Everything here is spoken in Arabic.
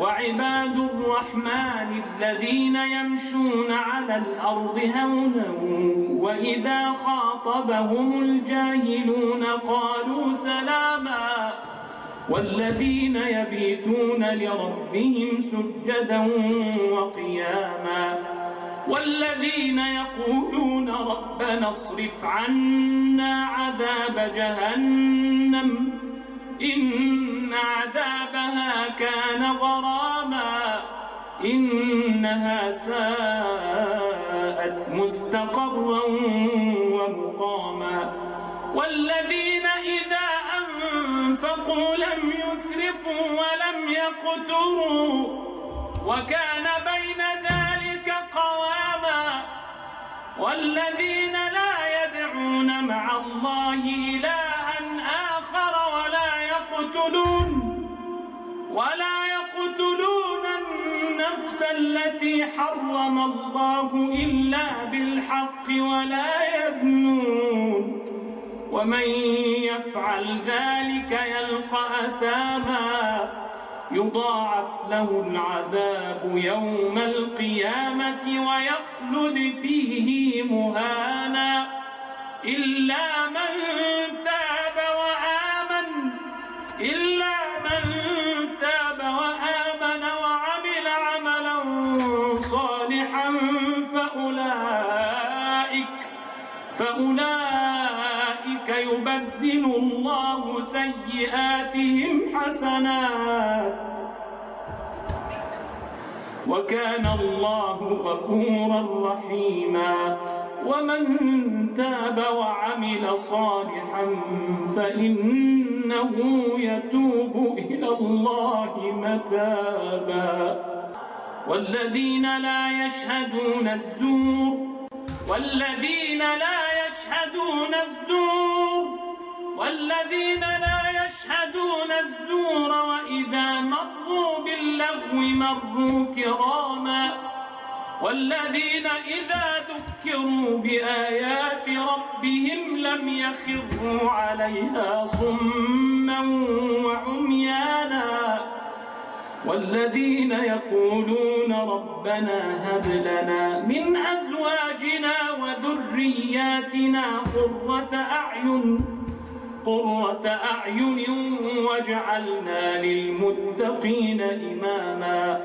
وعباد الرحمن الذين يمشون على الأرض هونا وإذا خاطبهم الجاهلون قالوا سلاما والذين يبيتون لربهم سجدا وقياما والذين يقولون ربنا اصرف عنا عذاب جهنم إن عذابها كان غراما إنها ساءت مستقرا ومقاما والذين إذا أنفقوا لم يسرفوا ولم يقتروا وكان بين ذلك قواما والذين لا يدعون مع الله إلها آخر ولا يقتلون النفس التي حرم الله إلا بالحق ولا يزنون ومن يفعل ذلك يلقى أثاما يضاعف له العذاب يوم القيامة ويخلد فيه مهانا إلا من تاب وعمل عملا صالحا فأولئك يبدل الله سيئاتهم حسنات وكان الله غفورا رحيما ومن تاب وعمل صالحا فإنه يتوب إلى الله متابا والذين لا يشهدون الزور وإذا مروا باللغو مروا كراما والذين إذا ذكروا بآيات ربهم لم يخروا عليها صما وعميانا والذين يقولون ربنا هب لنا من أزواجنا وذرياتنا قرة أعين واجعلنا للمتقين إماما